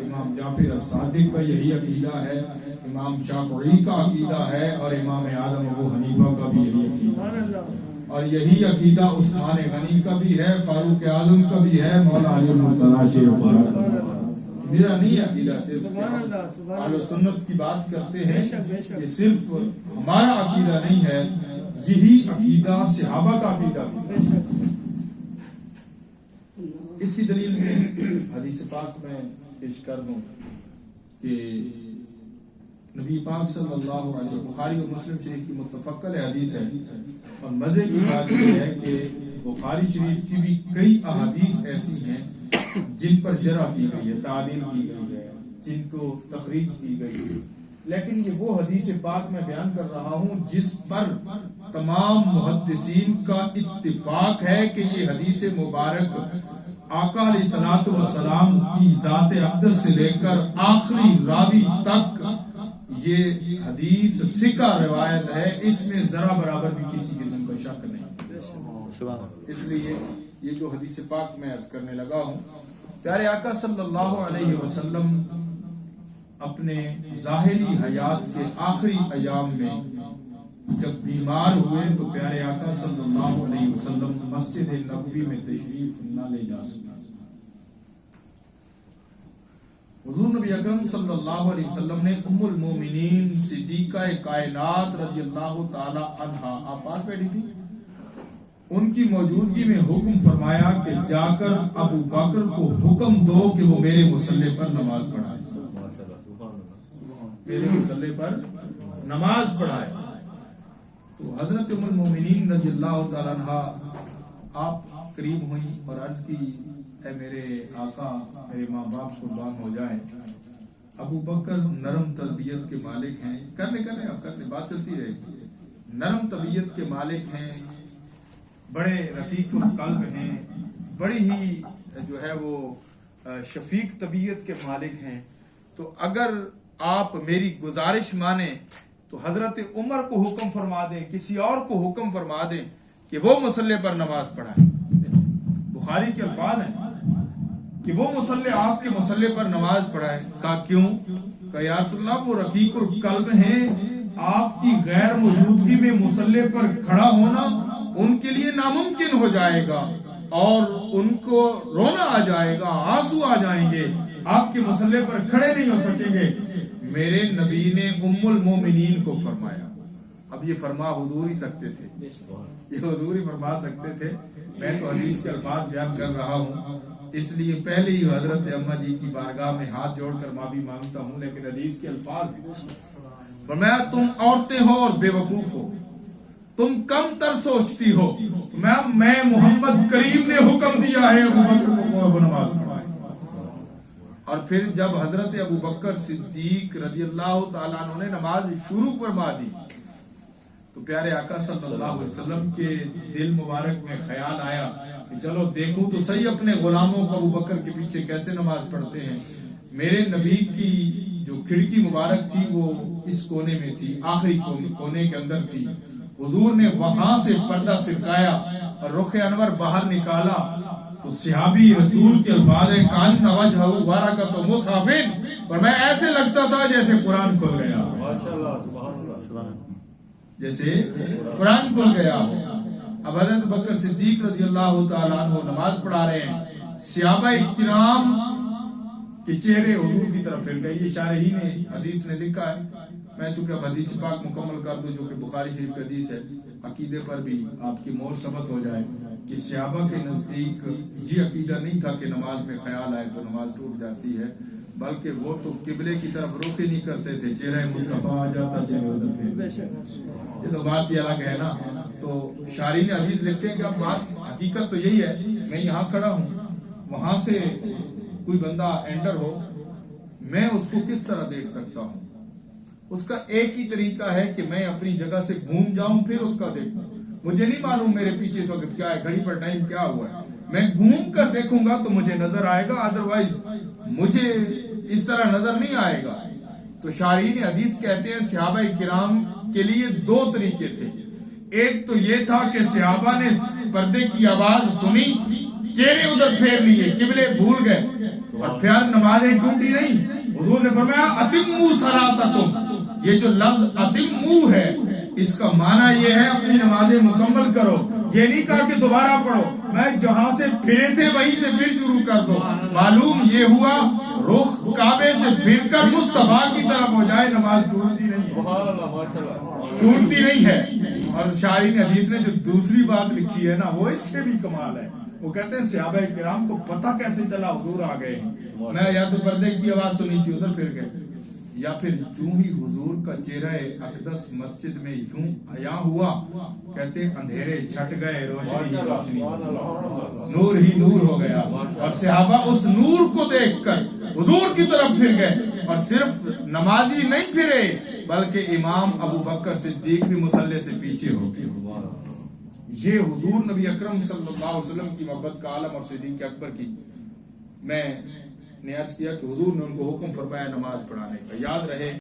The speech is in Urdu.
امام جعفر الصادق کا یہی عقیدہ ہے، امام شافعی کا عقیدہ ہے، اور امام اعظم ابو حنیفہ کا بھی یہی عقیدہ ہے، اور یہی عقیدہ عثمان غنی کا بھی ہے، فاروق اعظم کا بھی ہے، مولا علی المرتضی شیخ القرآن۔ میرا نہیں عقیدہ صرف اہل سنت کی بات کرتے ہیں، یہ صرف ہمارا عقیدہ نہیں ہے، یہی عقیدہ صحابہ کا عقیدہ بھی۔ اس کی دلیل میں حدیث پاک میں پیش کر دوں کہ نبی پاک صلی اللہ علیہ وسلم، بخاری اور مسلم شریف کی متفق علیہ حدیث ہے، اور مزے کی بات یہ ہے کہ بخاری شریف کی بھی کئی احادیث ایسی ہیں جن پر جرح کی گئی ہے، تعدیل کی گئی ہے، جن کو تخریج کی گئی ہے، لیکن یہ وہ حدیث پاک میں بیان کر رہا ہوں جس پر تمام محدثین کا اتفاق ہے کہ یہ حدیث مبارک آقا علیہ الصلوۃ والسلام کی ذات اقدس سے لے کر آخری راوی تک یہ حدیث ثقہ روایت ہے، اس میں ذرا برابر بھی کسی قسم کا شک نہیں۔ اس لیے یہ جو حدیث پاک میں عرض کرنے لگا ہوں، پیارے آقا صلی اللہ علیہ وسلم اپنے ظاہری حیات کے آخری ایام میں جب بیمار ہوئے تو پیارے آقا صلی اللہ علیہ وسلم مسجد نبوی میں تشریف نہ لے جا سکے۔ حضور نبی اکرم صلی اللہ علیہ وسلم نے ام المومنین صدیقہ کائنات رضی اللہ تعالی عنہا، آپ پاس بیٹھی تھی، ان کی موجودگی میں حکم فرمایا کہ جا کر ابو بکر کو حکم دو کہ وہ میرے مصلی پر نماز پڑھائے، میرے مصلی پر نماز پڑھائے۔ تو حضرت ام المومنین رضی اللہ تعالی عنہا آپ قریب ہوئی اور عرض کی، اے میرے آقا، میرے ماں باپ قربان ہو جائیں، ابو بکر نرم تربیت کے مالک ہیں، کرنے بات چلتی رہے گی، نرم طبیعت کے مالک ہیں، بڑے رقیق القلب ہیں، بڑی ہی جو ہے وہ شفیق طبیعت کے مالک ہیں، تو اگر آپ میری گزارش مانیں تو حضرت عمر کو حکم فرما دیں، کسی اور کو حکم فرما دیں کہ وہ مصلی پر نماز پڑھائیں۔ بخاری کے الفاظ ہیں کہ وہ مصلی آپ کے مصلی پر نماز پڑھائیں۔ کہا کیوں؟ کہ یا رسول اللہ وہ رقیق القلب ہیں، آپ کی غیر موجودگی میں مصلی پر کھڑا ہونا ان کے لیے ناممکن ہو جائے گا، اور ان کو رونا آ جائے گا، آنسو آ جائیں گے، آپ کے مصلی پر کھڑے نہیں ہو سکیں گے۔ میرے نبی نے ام المومنین کو فرمایا۔ اب یہ فرما حضور ہی سکتے تھے، یہ حضور ہی فرما سکتے تھے، میں تو حدیث کے الفاظ بیان کر رہا ہوں، اس لیے پہلے ہی حضرت اماں جی کی بارگاہ میں ہاتھ جوڑ کر معافی مانگتا ہوں، لیکن حدیث کے الفاظ فرمایا تم عورتیں ہو اور بے وقوف ہو، تم کم تر سوچتی ہو، میں محمد کریم نے حکم دیا ہے ابو بکر کو نماز پڑھائے۔ اور پھر جب حضرت ابو بکر صدیق رضی اللہ تعالیٰ عنہ نے نماز شروع فرما دی تو پیارے آقا صلی اللہ علیہ وسلم کے دل مبارک میں خیال آیا کہ چلو دیکھوں تو صحیح اپنے غلاموں کو ابو بکر کے پیچھے کیسے نماز پڑھتے ہیں۔ میرے نبی کی جو کھڑکی مبارک تھی وہ اس کونے میں تھی، آخری کونے کے اندر تھی، حضور نے وہاں سے پردہ سرکایا اور رخ انور باہر نکالا تو صحابی رسول کے الفاظ ہیں کان وجہہ برکۃ مصحف، اور میں ایسے لگتا تھا جیسے قرآن کھل گیا، جیسے قرآن کھل گیا ہو۔ اب حضرت بکر صدیق رضی اللہ تعالیٰ عنہ نماز پڑھا رہے ہیں، صحابہ کرام کے چہرے حضور کی طرف پھر گئے۔ یہ شارحین نے حدیث نے لکھا ہے، میں چونکہ اب حدیث پاک مکمل کر دوں جو کہ بخاری شریف کی حدیث ہے، عقیدے پر بھی آپ کی مہر ثبت ہو جائے کہ صحابہ کے نزدیک یہ عقیدہ نہیں تھا کہ نماز میں خیال آئے تو نماز ٹوٹ جاتی ہے، بلکہ وہ تو قبلے کی طرف رخ ہی نہیں کرتے تھے، چہرہ مصطفیٰ آ جاتا چہرے ادھر پہ۔ یہ تو بات ہی الگ ہے نا۔ تو شارحین نے حدیث لکھتے ہیں کہ اب بات حقیقت تو یہی ہے، میں یہاں کھڑا ہوں، وہاں سے کوئی بندہ انٹر ہو، میں اس کو کس طرح دیکھ سکتا ہوں؟ اس کا ایک ہی طریقہ ہے کہ میں اپنی جگہ سے گھوم جاؤں پھر اس کا دیکھوں۔ مجھے نہیں معلوم میرے پیچھے اس وقت کیا ہے، گھڑی پر ٹائم کیا ہوا ہے، میں گھوم کر دیکھوں گا تو مجھے نظر آئے گا، ادروائز مجھے اس طرح نظر نہیں آئے گا۔ تو شارحین حدیث کہتے ہیں صحابہ کرام کے لیے دو طریقے تھے، ایک تو یہ تھا کہ صحابہ نے پردے کی آواز سنی چہرے ادھر پھیر لیے، قبلے بھول گئے، اور پھر نمازیں ٹوٹی نہیں. حضور نے فرمایا اتموا صلاتکم. یہ جو لفظ اتموا ہے اس کا معنی یہ ہے اپنی نمازیں مکمل کرو. یہ نہیں کہا کہ دوبارہ پڑھو، میں جہاں سے پھرے تھے وہیں سے پھر شروع کر دو. معلوم یہ ہوا رخ کعبے سے پھر کر مصطفیٰ کی طرف ہو جائے نماز ٹوٹتی نہیں ہے، ٹوٹتی نہیں ہے. اور شارحین حدیث نے جو دوسری بات لکھی ہے نا وہ اس سے بھی کمال ہے. وہ کہتے ہیں صحابہ کرام کو پتہ کیسے چلا حضور آ گئے. میں یا تو پردے کی آواز سنی تھی ادھر پھر گئے، یا پھر جو ہی حضور کا چہرہ اقدس مسجد میں یوں عیاں ہوا، کہتے اندھیرے چھٹ گئے، روشنی روشنی، نور ہی نور ہو گیا. اور صحابہ اس نور کو دیکھ کر حضور کی طرف پھر گئے. اور صرف نمازی نہیں پھرے بلکہ امام ابو بکر صدیق بھی مصلی سے پیچھے ہو گئے. یہ حضور نبی اکرم صلی اللہ علیہ وسلم کی محبت کا عالم اور صدیق اکبر کی. میں نے عرض کیا کہ حضور نے ان کو حکم فرمایا نماز پڑھانے کا. یاد رہے